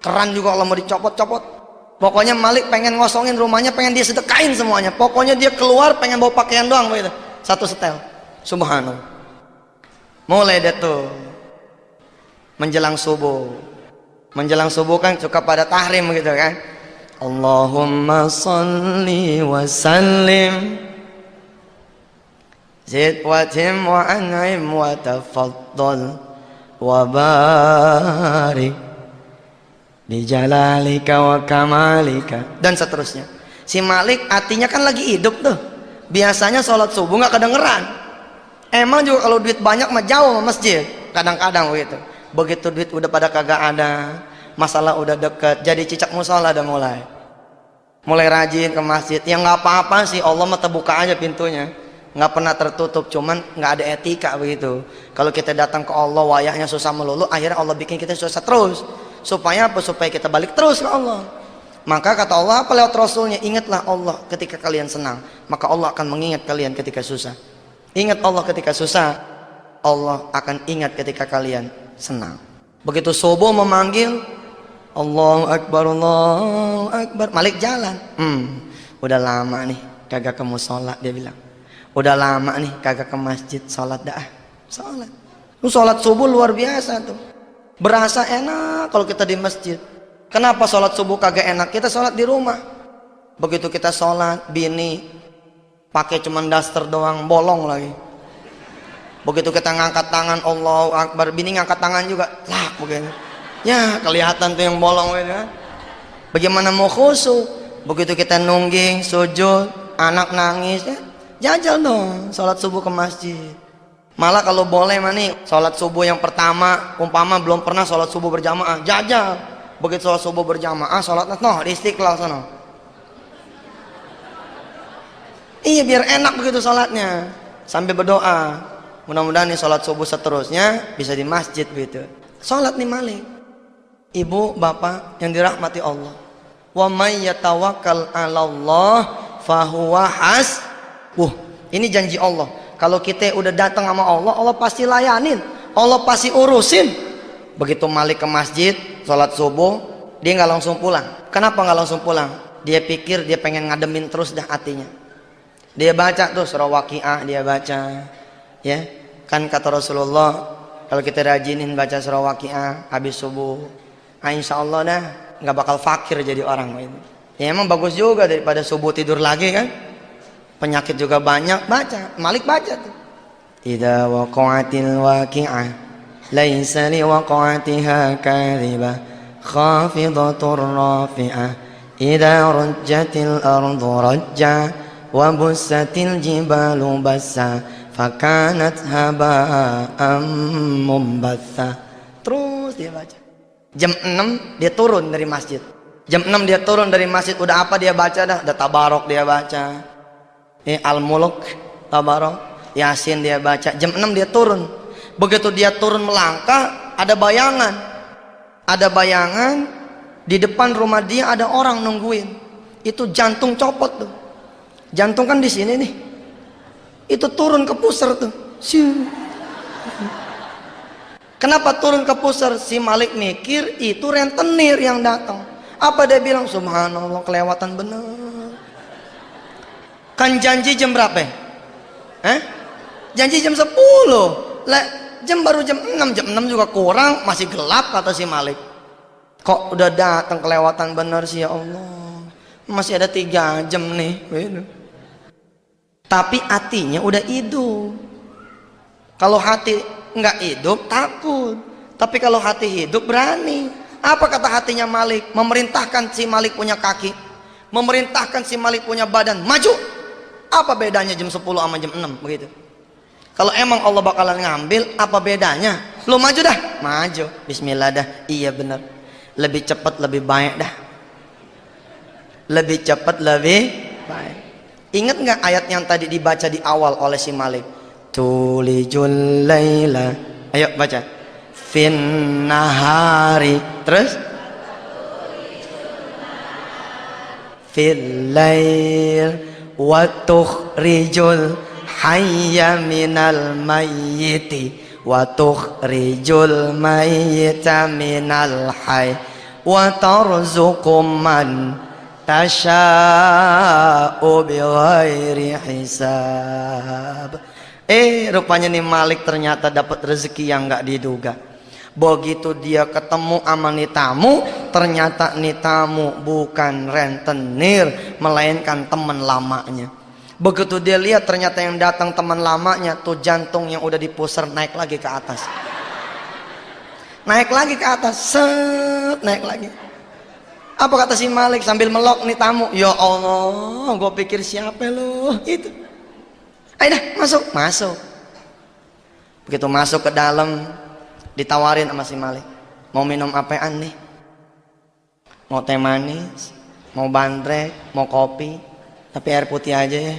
Keran juga kalau mau dicopot-copot. Pokoknya Malik pengen ngosongin rumahnya, pengen dia sedekain semuanya. Pokoknya dia keluar pengen bawa pakaian doang begitu. Satu setel. Subhanallah. Mulai deh tuh menjelang subuh. Menjelang subuh kan suka pada tahrim gitu kan. Allahumma salli wa sallim zid wa tim wa an'im wa tafaddal wa barik bi jalalika wa kamalika, dan seterusnya. Si Malik hatinya kan lagi hidup tuh. Biasanya sholat subuh nggak kedengeran. Emang juga kalau duit banyak mah jauh sama masjid, kadang-kadang begitu. Begitu duit udah pada kagak ada, masalah udah deket, jadi cicak musola udah mulai rajin ke masjid. Ya nggak apa-apa sih, Allah mah terbuka aja pintunya, nggak pernah tertutup, cuman nggak ada etika begitu. Kalau kita datang ke Allah wayahnya susah melulu, akhirnya Allah bikin kita susah terus. Supaya apa? Supaya kita balik terus ke Allah. Maka kata Allah apa lewat Rasulnya, ingatlah Allah ketika kalian senang, maka Allah akan mengingat kalian ketika susah. Ingat Allah ketika susah, Allah akan ingat ketika kalian senang. Begitu subuh memanggil, Allahu Akbar, Allahu Akbar, Malik jalan. Udah lama nih kagak ke musola, dia bilang. Udah lama nih kagak ke masjid, sholat dah. Sholat. Sholat subuh luar biasa tuh. Berasa enak kalau kita di masjid. Kenapa sholat subuh kagak enak? Kita sholat di rumah. Begitu kita sholat, bini pakai cuman daster doang, bolong lagi. Begitu kita ngangkat tangan Allahu Akbar, bini ngangkat tangan juga, lah begini. Ya kelihatan tuh yang bolong gitu kan. Bagaimana mau khusyuk? Begitu kita nungging, sujud, anak nangis, ya jajal dong sholat subuh ke masjid. Malah kalau boleh mah nih, sholat subuh yang pertama, umpama belum pernah sholat subuh berjamaah, jajal. Begitu sholat subuh berjamaah, sholat di Istiqlal sana. Iya biar enak begitu sholatnya, sambil berdoa. Mudah-mudahan nih sholat subuh seterusnya bisa di masjid begitu. Sholat nih Malik. Ibu, bapak yang dirahmati Allah. Wa may yatawakkal 'alallah fahuwa hasbuh. Ini janji Allah. Kalau kita udah datang sama Allah, Allah pasti layanin, Allah pasti urusin. Begitu Malik ke masjid, sholat subuh, dia nggak langsung pulang. Kenapa nggak langsung pulang? Dia pikir dia pengen ngademin terus dah hatinya. Dia baca tuh surah Waqiah, dia baca, ya kan kata Rasulullah, kalau kita rajinin baca surah Waqiah habis subuh, insya Allah dah nggak bakal fakir jadi orang ini. Ya emang bagus juga daripada subuh tidur lagi kan, penyakit juga banyak. Baca, Malik baca tuh. Idza waqa'atil waqi'ah laisa li waqa'atiha kadhibah khafidatur rafi'ah idza rajjatil ardu rajja wa bussatil jibalu bassa fakanat haba'an mumbatha. Terus dia baca. Jam 6 dia turun dari masjid. Jam 6 dia turun dari masjid, udah apa dia baca dah? Udah Tabarok dia baca. Al-Mulk, Tabarok, Yasin dia baca. Jam 6 dia turun. Begitu dia turun melangkah, ada bayangan. Ada bayangan di depan rumah dia ada orang nungguin. Itu jantung copot tuh. Jantung kan di sini nih, itu turun ke pusar tuh. Kenapa turun ke pusar? Si Malik mikir itu rentenir yang datang. Apa dia bilang? Subhanallah, kelewatan bener. Kan janji jam berapa? Janji jam 10. Lah, baru jam 6. Jam 6 juga kurang, masih gelap kata si Malik. Kok udah datang kelewatan bener sih ya Allah. Masih ada 3 jam nih. Tapi hatinya udah hidup. Kalau hati nggak hidup takut, tapi kalau hati hidup berani. Apa kata hatinya Malik? Memerintahkan si Malik punya kaki, memerintahkan si Malik punya badan, maju. Apa bedanya jam 10 sama jam 6 begitu? Kalau emang Allah bakalan ngambil, apa bedanya? Lu maju dah, maju. Bismillah dah. Iya bener, lebih cepat lebih baik dah. Lebih cepat lebih baik. Ingat nggak ayat yang tadi dibaca di awal oleh si Malik? Tulijul laila, ayo baca. Fin nahari, terus fil lail wa tukhrijul hayya minal mayyiti wa tukhrijul mayyita minal hayy wa tarzuqum man tasya'u bighairi hisab. Rupanya nih Malik ternyata dapat rezeki yang nggak diduga. Begitu dia ketemu sama nih tamu, ternyata nih tamu bukan rentenir, melainkan teman lamanya. Begitu dia lihat ternyata yang datang teman lamanya, tuh jantung yang udah dipusar naik lagi ke atas. Naik lagi ke atas, set, naik lagi. Apa kata si Malik sambil melok nih tamu? Ya Allah, gue pikir siapa lo? Itu. Ayo dah, masuk. Begitu masuk ke dalam, ditawarin sama si Malik, mau minum apaan nih? Mau teh manis, mau bandrek, mau kopi, tapi air putih aja ya.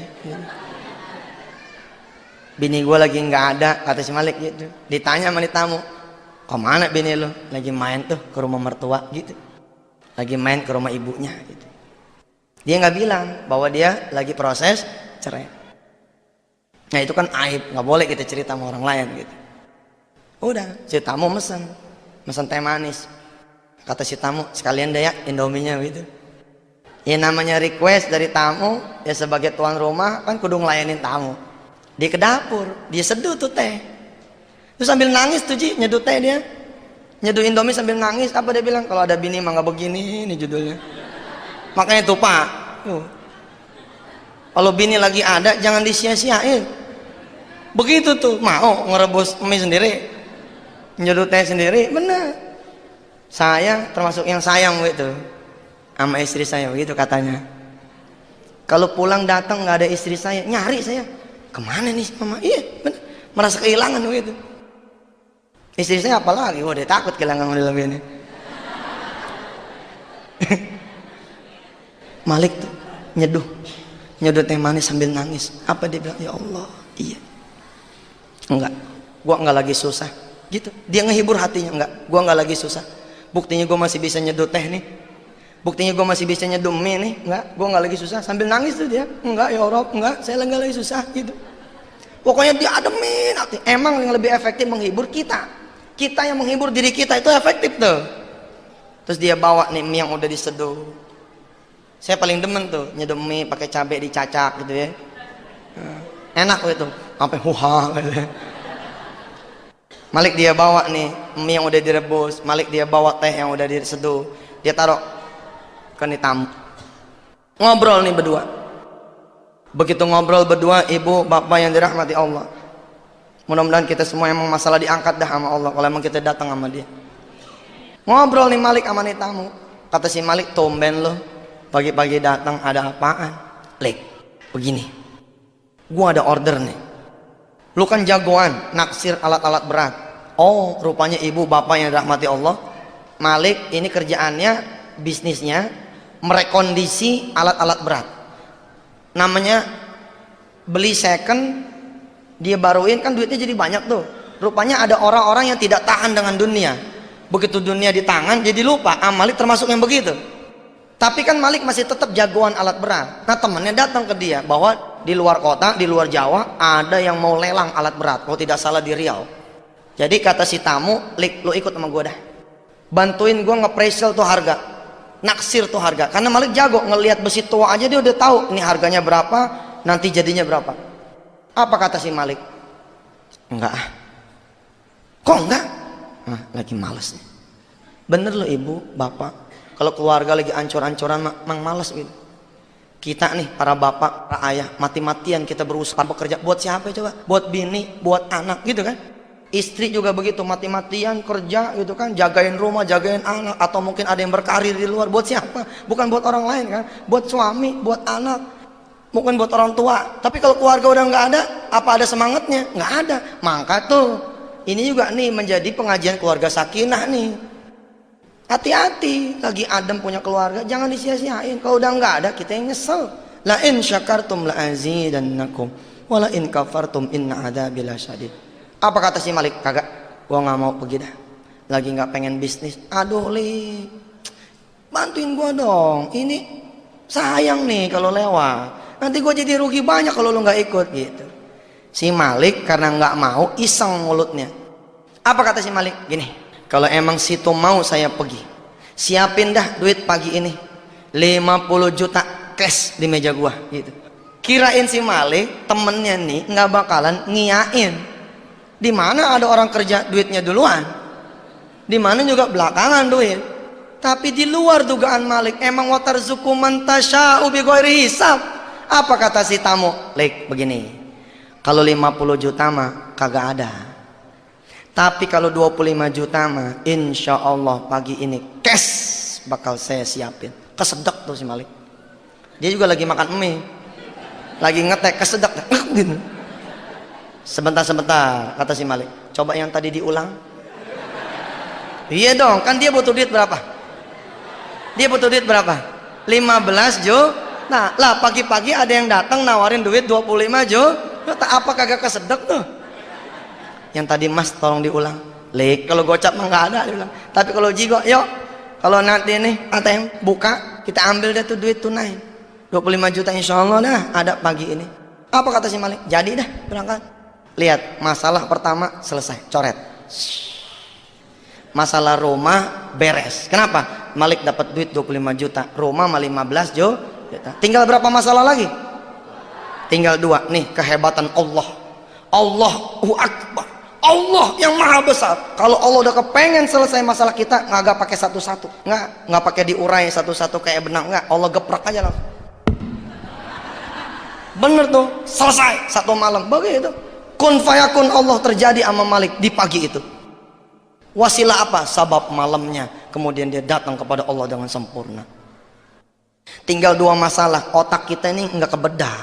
Bini gue lagi nggak ada, kata si Malik gitu. Ditanya sama tamu, kemana bini lo? Lagi main tuh ke rumah mertua gitu, lagi main ke rumah ibunya gitu. Dia nggak bilang bahwa dia lagi proses cerai. Nah itu kan aib, nggak boleh kita cerita sama orang lain gitu. Udah, si tamu mesen teh manis. Kata si tamu, sekalian deh ya Indominya gitu. Ya namanya request dari tamu, ya sebagai tuan rumah kan kudu ngelayanin tamu. Dia ke dapur, dia seduh tuh teh. Terus sambil nangis tuh Ji, nyeduh teh dia. Nyeduh Indomie sambil nangis. Apa dia bilang? Kalau ada bini mah nggak begini, ini judulnya. Makanya tuh Pak, kalau bini lagi ada jangan disia-siain. Begitu tuh, mau ngerebus mie sendiri, nyeduh teh sendiri, bener. Saya termasuk yang sayang gitu sama istri saya, begitu katanya. Kalau pulang datang nggak ada istri saya, nyari saya, kemana nih mama? Iya, bener. Merasa kehilangan begitu. Istri saya apalagi, dia takut kehilangan model begini. Malik tuh nyeduh teh manis sambil nangis. Apa dia bilang? Ya Allah, iya. Enggak, gua enggak lagi susah gitu. Dia ngehibur hatinya, enggak, gua enggak lagi susah. Buktinya gua masih bisa nyeduh teh nih, buktinya gua masih bisa nyeduh mie nih. Enggak, gua enggak lagi susah. Sambil nangis tuh dia, enggak ya Allah, enggak, saya enggak lagi susah gitu. Pokoknya dia ademin hati. Emang yang lebih efektif menghibur kita yang menghibur diri kita itu efektif tuh. Terus dia bawa nih mie yang udah diseduh. Saya paling demen tuh nyeduh mie pakai cabai dicacak gitu ya. Enak gitu, sampai huha gitu. Malik dia bawa nih mie yang udah direbus, Malik dia bawa teh yang udah diseduh, dia taruh ke nih tamu. Ngobrol nih berdua. Begitu ngobrol berdua, ibu bapak yang dirahmati Allah, mudah-mudahan kita semua emang masalah diangkat dah sama Allah kalau emang kita datang sama dia. Ngobrol nih Malik sama nih tamu. Kata si Malik, tumben lo pagi-pagi datang, ada apaan? Lik, begini, gua ada order nih. Lu kan jagoan naksir alat-alat berat. Oh, rupanya ibu bapak yang dirahmati Allah, Malik ini kerjaannya, bisnisnya merekondisi alat-alat berat. Namanya beli second, dia baruin, kan duitnya jadi banyak tuh. Rupanya ada orang-orang yang tidak tahan dengan dunia. Begitu dunia di tangan jadi lupa. Malik termasuk yang begitu. Tapi kan Malik masih tetap jagoan alat berat. Nah temennya datang ke dia bahwa di luar kota, di luar Jawa ada yang mau lelang alat berat, kalau tidak salah di Riau. Jadi kata si tamu, Lik, lu ikut sama gue dah, bantuin gue nge-appraisal tuh harga, naksir tuh harga. Karena Malik jago ngelihat besi tua aja, dia udah tahu ini harganya berapa, nanti jadinya berapa. Apa kata si Malik? Enggak. Kok enggak? Lagi males nih. Bener loh ibu bapak, kalau keluarga lagi ancur-ancuran mang males gitu. Kita nih para bapak, para ayah, mati-matian kita berusaha bekerja buat siapa coba? Buat bini, buat anak gitu kan. Istri juga begitu, mati-matian kerja gitu kan, jagain rumah, jagain anak, atau mungkin ada yang berkarir di luar. Buat siapa? Bukan buat orang lain kan, buat suami, buat anak, mungkin buat orang tua. Tapi kalau keluarga udah nggak ada, apa ada semangatnya? Nggak ada. Maka tuh ini juga nih menjadi pengajian keluarga sakinah nih. Hati-hati, lagi adem punya keluarga, jangan disia-siain. Kalau udah nggak ada, kita yang nyesel. La in syakartum la azidannakum wa la in kafartum inna adzabi lasyadid. Apa kata si Malik? Kagak, gua nggak mau pergi dah. Lagi nggak pengen bisnis. Aduh Li, bantuin gua dong. Ini sayang nih kalau lewat. Nanti gua jadi rugi banyak kalau lu nggak ikut gitu. Si Malik karena nggak mau, iseng mulutnya. Apa kata si Malik? Gini, kalau emang situ mau saya pergi, siapin dah duit pagi ini 50 juta cash di meja gua gitu. Kirain si Malik temennya nih nggak bakalan ngiyain. Di mana ada orang kerja duitnya duluan, di mana juga belakangan duit. Tapi di luar dugaan Malik, emang watarzuqu man tasya'u bighairi hisab. Apa kata si tamu? Lik, begini, kalau 50 juta mah kagak ada. Tapi kalau 25 juta mah insya Allah pagi ini cash bakal saya siapin. Kesedek tuh si Malik. Dia juga lagi makan mie, lagi ngetek, kesedek gitu. Sebentar, kata si Malik. Coba yang tadi diulang. Iya dong, kan dia butuh duit berapa? Dia butuh duit berapa? 15 juta. Nah, lah pagi-pagi ada yang datang nawarin duit 25 juta. Apa kagak kesedek tuh? Yang tadi Mas tolong diulang. Lek, kalau gocap mah nggak ada diulang. Tapi kalau jigo, yuk. Kalau nanti nih ATM buka, kita ambil deh tuh duit tunai. 25 juta insya Allah dah ada pagi ini. Apa kata si Malik? Jadi dah berangkat. Lihat, masalah pertama selesai, coret. Masalah rumah beres. Kenapa? Malik dapat duit 25 juta, rumah mah 15 juta. Tinggal berapa masalah lagi? Tinggal 2. Nih kehebatan Allah. Allahu Akbar. Allah yang maha besar. Kalau Allah udah kepengen selesai masalah kita, nggak pakai satu-satu, nggak pakai diurai satu-satu kayak benang, nggak. Allah geprak aja langsung. Bener tuh, selesai satu malam. Begitu. Kun fayakun Allah terjadi sama Malik di pagi itu. Wasilah apa? Sabab malamnya. Kemudian dia datang kepada Allah dengan sempurna. Tinggal 2 masalah. Otak kita ini nggak kebedah.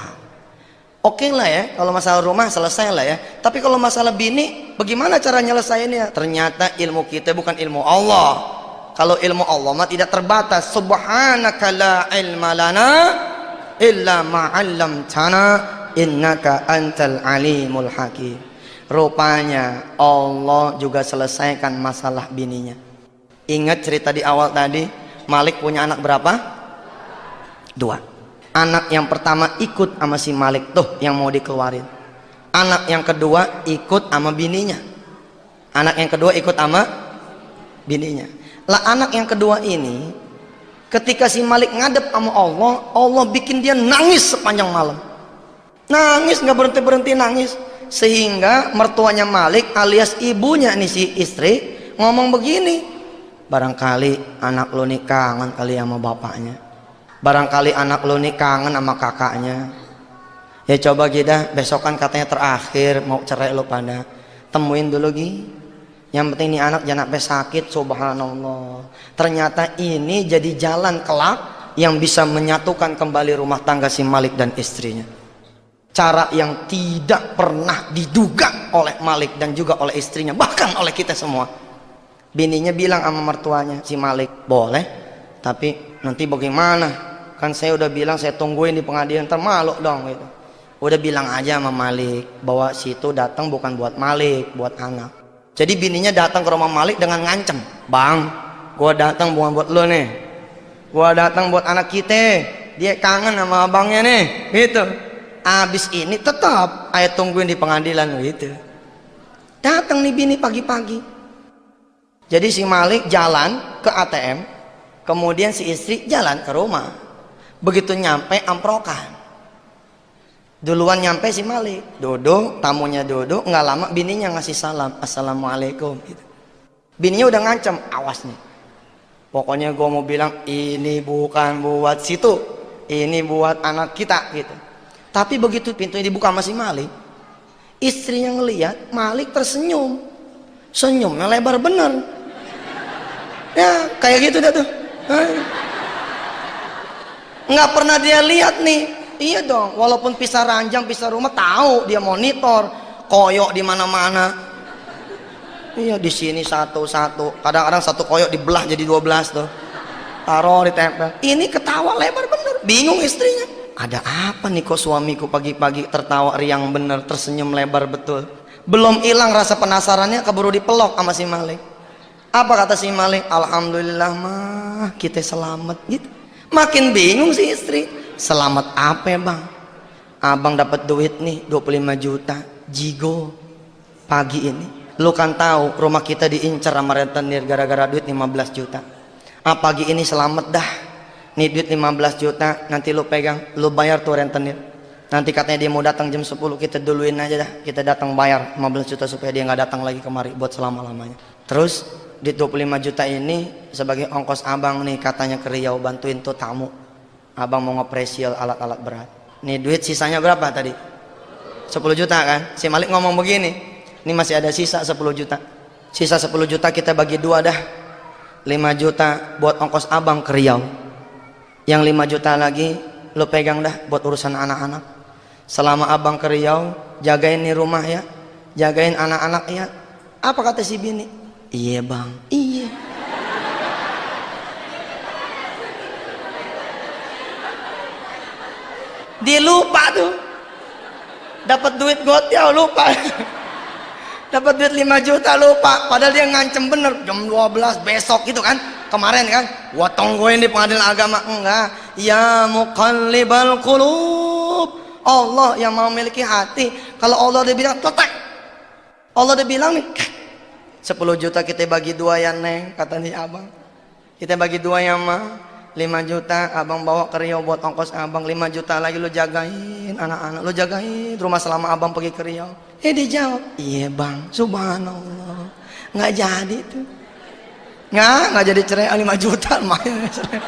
Oke lah ya, kalau masalah rumah selesai lah ya. Tapi kalau masalah bini, bagaimana cara nyelesainnya? Ternyata ilmu kita bukan ilmu Allah. Kalau ilmu Allah mah tidak terbatas. Subhanaka la ilma lana illa ma'allamtana innaka antal alimul hakim. Rupanya Allah juga selesaikan masalah bininya. Ingat cerita di awal tadi, Malik punya anak berapa? 2. Anak yang pertama ikut sama si Malik tuh yang mau dikeluarin. Anak yang kedua ikut sama bininya. Anak yang kedua ikut sama bininya. Lah anak yang kedua ini, ketika si Malik ngadep sama Allah, Allah bikin dia nangis sepanjang malam. Nangis nggak berhenti nangis. Sehingga mertuanya Malik alias ibunya nih si istri ngomong begini, barangkali anak lo nih kangen kali sama bapaknya, barangkali anak lo nih kangen sama kakaknya. Ya coba kita besokan katanya terakhir mau cerai lo pada temuin dulu Gi. Yang penting nih anak jangan sampai sakit. Subhanallah, ternyata ini jadi jalan kelak yang bisa menyatukan kembali rumah tangga si Malik dan istrinya. Cara yang tidak pernah diduga oleh Malik dan juga oleh istrinya, bahkan oleh kita semua. Bininya bilang sama mertuanya si Malik, boleh, tapi nanti bagaimana? Kan saya udah bilang saya tungguin di pengadilan, ntar malu dong gitu. Udah bilang aja sama Malik bahwa situ datang bukan buat Malik, buat anak. Jadi bininya datang ke rumah Malik dengan ngancem, bang, gua datang bukan buat lo nih, gua datang buat anak kita, dia kangen sama abangnya nih, gitu. Abis ini tetap ayat tungguin di pengadilan gitu. Datang nih bini pagi-pagi. Jadi si Malik jalan ke ATM, kemudian si istri jalan ke rumah. Begitu nyampe amprokan. Duluan nyampe si Malik, duduk, tamunya duduk, nggak lama bininya ngasih salam, assalamualaikum gitu. Bininya udah ngancam, awas nih. Pokoknya gue mau bilang ini bukan buat situ, ini buat anak kita gitu. Tapi begitu pintunya dibuka sama si Malik, istrinya ngeliat Malik tersenyum, senyumnya lebar bener. Ya kayak gitu dah tuh. Nggak pernah dia lihat nih. Iya dong, walaupun pisah ranjang, pisah rumah, tahu dia monitor, koyok di mana-mana. Iya di sini satu-satu, kadang-kadang satu koyok dibelah jadi 12 tuh, taruh ditempel. Ini ketawa lebar bener, bingung istrinya. Ada apa nih kok suamiku pagi-pagi tertawa riang bener, tersenyum lebar betul. Belum hilang rasa penasarannya, keburu dipelok sama si Malik. Apa kata si Malik? Alhamdulillah mah kita selamat gitu. Makin bingung si istri. Selamat apa ya bang? Abang dapat duit nih 25 juta jigo pagi ini. Lu kan tahu rumah kita diincar sama rentenir gara-gara duit 15 juta. Pagi ini selamat dah. Nih duit 15 juta nanti lu pegang, lu bayar tuh rentenir. Nanti katanya dia mau datang jam 10, kita duluin aja dah, kita datang bayar 15 juta supaya dia nggak datang lagi kemari buat selama-lamanya. Terus duit 25 juta ini sebagai ongkos abang nih katanya ke Riau bantuin tuh tamu. Abang mau ngepresial alat-alat berat. Nih duit sisanya berapa tadi? 10 juta kan? Si Malik ngomong begini, ini masih ada sisa 10 juta. Sisa 10 juta kita bagi 2 dah. 5 juta buat ongkos abang ke Riau. Yang 5 juta lagi lo pegang dah buat urusan anak-anak. Selama abang ke Riau jagain nih rumah ya, jagain anak-anak ya. Apa kata si bini? Iya bang, iya. Dia lupa tuh, dapat duit gotiau lupa. Dapat duit 5 juta lupa, padahal dia ngancem bener jam 12 besok gitu kan, kemarin kan gua tungguin di pengadilan agama. Enggak, ya muqallibal qulub, Allah yang mau memiliki hati. Kalau Allah udah bilang totek, Allah udah bilang nih 10 juta kita bagi 2 ya neng, kata nih abang, kita bagi 2 ya mah, 5 juta abang bawa ke Riau buat ongkos abang, 5 juta lagi lu jagain anak-anak, lu jagain rumah selama abang pergi ke Riau. Dijawab, iya bang, subhanallah, nggak jadi tuh, nggak jadi cerai. 5 juta lumayan cerai.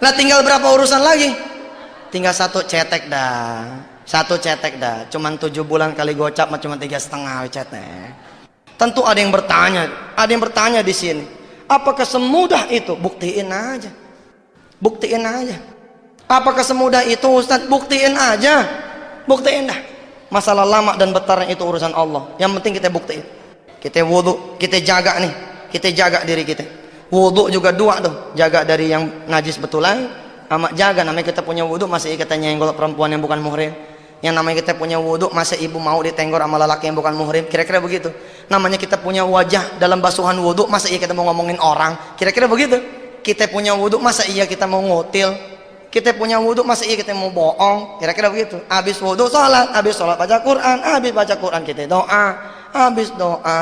Lah tinggal berapa urusan lagi? Tinggal 1 cetek dah, 1 cetek dah, cuman 7 bulan kali gocap mah cuma 3,5 cetek. Tentu ada yang bertanya di sini, apakah semudah itu? Buktiin aja, buktiin aja. Apakah semudah itu Ustadz? Buktiin aja, buktiin dah. Masalah lama dan bertarung itu urusan Allah, yang penting kita buktiin. Kita wudhu, kita jaga nih, kita jaga diri kita. Wudhu juga 2 tuh, jaga dari yang najis betulan, sama jaga namanya kita punya wudhu masih kita nyenggol perempuan yang bukan muhrim. Yang namanya kita punya wudhu masa ibu mau ditenggor sama lelaki yang bukan muhrim, kira-kira begitu. Namanya kita punya wajah dalam basuhan wudhu, masa iya kita mau ngomongin orang, kira-kira begitu. Kita punya wudhu, masa iya kita mau ngutil. Kita punya wudhu, masa iya kita mau bohong, kira-kira begitu. Habis wudhu sholat, habis sholat baca Quran, habis baca Quran kita doa, habis doa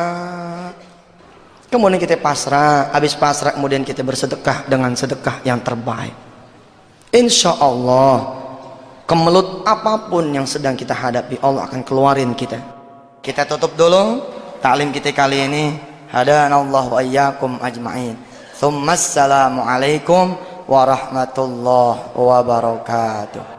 kemudian kita pasrah, habis pasrah kemudian kita bersedekah dengan sedekah yang terbaik. Insya Allah kemelut apapun yang sedang kita hadapi, Allah akan keluarin kita. Kita tutup dulu taklim kita kali ini. Hadanallahu wa iyyakum ajma'in. Tsumma assalamu alaikum warahmatullahi wabarakatuh.